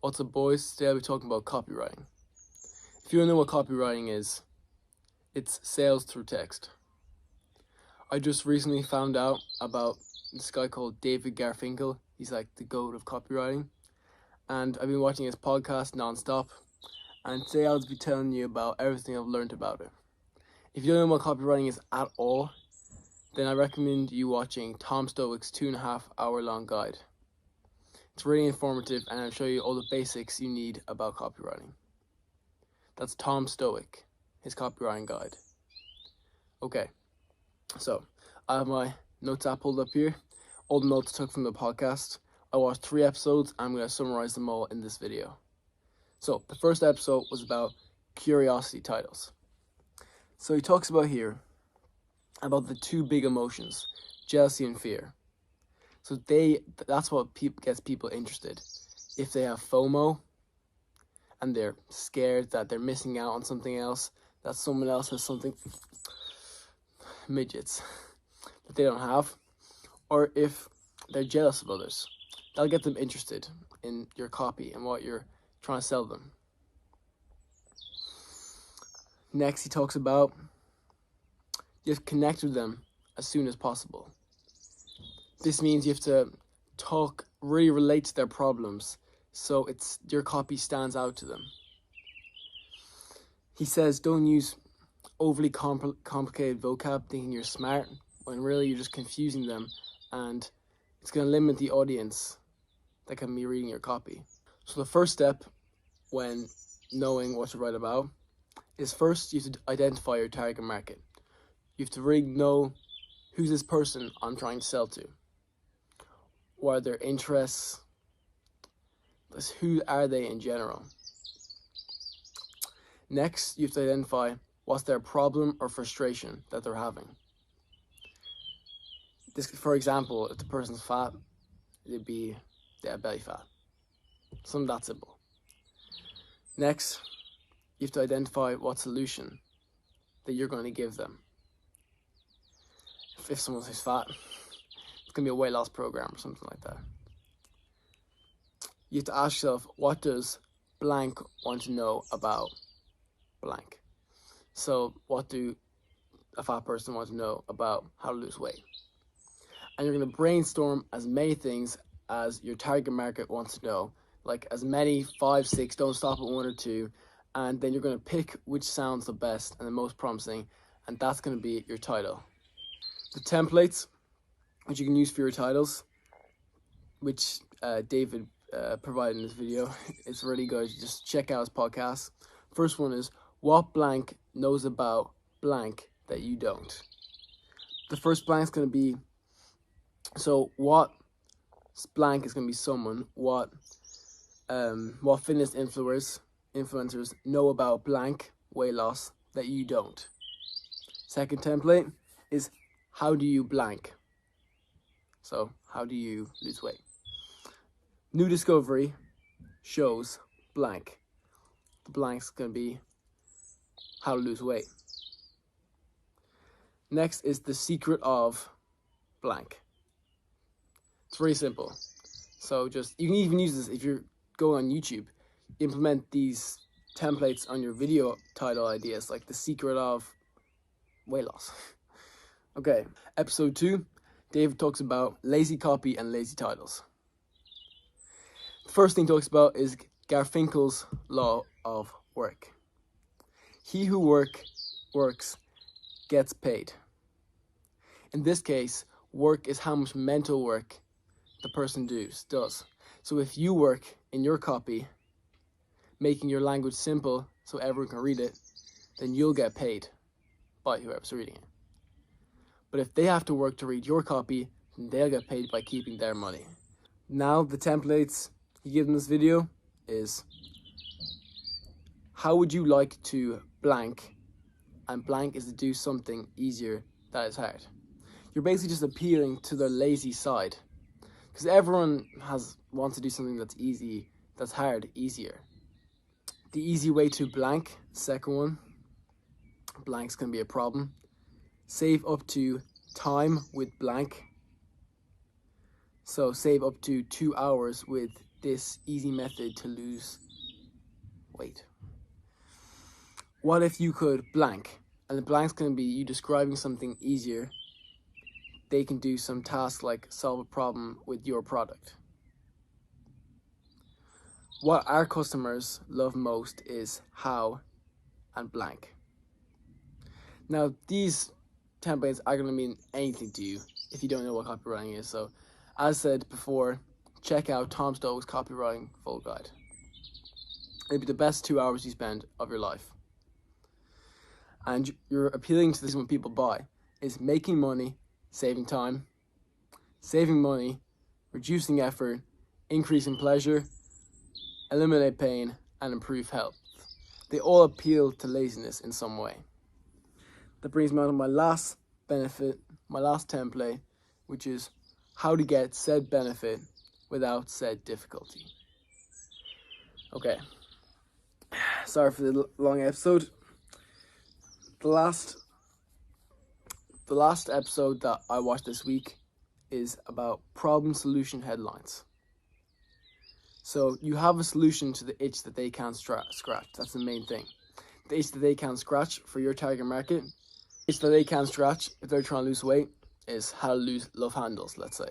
What's up, boys? Today I'll be talking about copywriting. If you don't know what copywriting is, it's sales through text. I just recently found out about this guy called David Garfinkel. He's like the GOAT of copywriting. And I've been watching his podcast non-stop. And today I'll be telling you about everything I've learned about it. If you don't know what copywriting is at all, then I recommend you watching Tom Stoick's 2.5 hour long guide. It's really informative, and I'll show you all the basics you need about copywriting. That's Tom Stoick, his copywriting guide. Okay, so I have my notes app pulled up here. All the notes I took from the podcast. I watched 3 episodes, and I'm going to summarize them all in this video. So the first episode was about curiosity titles. So he talks about here about the 2 big emotions, jealousy and fear. So that's what gets people interested. If they have FOMO and they're scared that they're missing out on something else, that someone else has something, midgets, that they don't have, or if they're jealous of others, that'll get them interested in your copy and what you're trying to sell them. Next, he talks about you have to connect with them as soon as possible. This means you have to really relate to their problems, so your copy stands out to them. He says don't use overly complicated vocab thinking you're smart, when really you're just confusing them, and it's going to limit the audience that can be reading your copy. So the first step when knowing what to write about is first you have to identify your target market. You have to really know who's this person I'm trying to sell to. What are their interests? Who are they in general? Next, you have to identify what's their problem or frustration that they're having. This, for example, if the person's fat, it'd be they have belly fat. Something that simple. Next, you have to identify what solution that you're going to give them. If someone who's fat, it's going to be a weight loss program or something like that. You have to ask yourself, what does blank want to know about blank? So what do a fat person want to know about how to lose weight? And you're going to brainstorm as many things as your target market wants to know, like as many, 5, 6, don't stop at 1 or 2, and then you're going to pick which sounds the best and the most promising, and that's going to be your title. The templates which you can use for your titles, which David provided in this video, it's really good. Just check out his podcast. First one is, what blank knows about blank that you don't? The first blank is going to be, so what blank is going to be someone, what fitness influencers know about blank weight loss that you don't. Second template is, how do you blank? So, how do you lose weight? New discovery shows blank. The blank's going to be how to lose weight. Next is the secret of blank. It's very simple. So you can even use this if you're going on YouTube. Implement these templates on your video title ideas, like the secret of weight loss. Okay, episode 2. David talks about lazy copy and lazy titles. The first thing he talks about is Garfinkel's law of work. He who works gets paid. In this case, work is how much mental work the person does. So if you work in your copy, making your language simple so everyone can read it, then you'll get paid by whoever's reading it. But if they have to work to read your copy, then they'll get paid by keeping their money. Now, the templates he gives in this video is, how would you like to blank? And blank is to do something easier that is hard. You're basically just appealing to their lazy side. Because everyone wants to do something that's easy, that's hard, easier. The easy way to blank, second one, blank's going to be a problem. Save up to time with blank. So save up to 2 hours with this easy method to lose weight. What if you could blank? And the blank's going to be you describing something easier. They can do some task like solve a problem with your product. What our customers love most is how and blank. Now, these templates are going to mean anything to you if you don't know what copywriting is. So, as said before, check out Tom Stowe's Copywriting Full Guide. It'll be the best 2 hours you spend of your life. And you're appealing to this when people buy is making money, saving time, saving money, reducing effort, increasing pleasure, eliminate pain, and improve health. They all appeal to laziness in some way. That brings me on to my last benefit, my last template, which is how to get said benefit without said difficulty. Okay, sorry for the long episode. The last episode that I watched this week is about problem solution headlines. So you have a solution to the itch that they can't scratch. That's the main thing. The itch that they can't scratch for your target market. Itch that they can't scratch if they're trying to lose weight is how to love handles, let's say.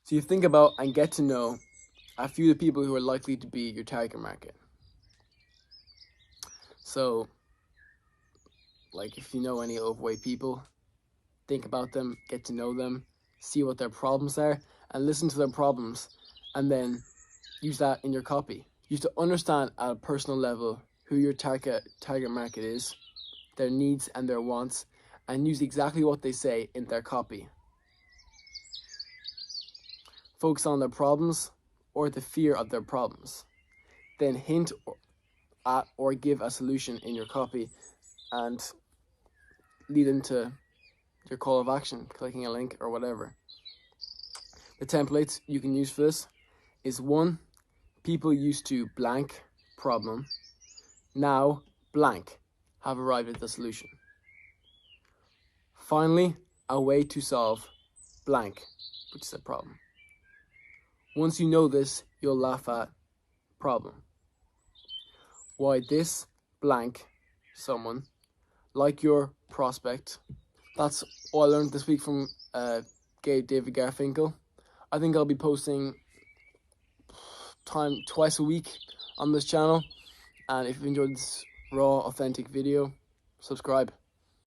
So you think about and get to know a few of the people who are likely to be your target market. So, like if you know any overweight people, think about them, get to know them, see what their problems are, and listen to their problems, and then use that in your copy. You have to understand at a personal level who your target market is, their needs and their wants, and use exactly what they say in their copy. Focus on their problems or the fear of their problems. Then hint at or give a solution in your copy and lead them to your call of action, clicking a link or whatever. The templates you can use for this is 1, people used to blank problem. Now blank have arrived at the solution. Finally, a way to solve blank, which is a problem. Once you know this, you'll laugh at problem. Why this blank someone like your prospect. That's all I learned this week from David Garfinkel. I think I'll be posting twice a week on this channel, and if you enjoyed this raw, authentic video, subscribe.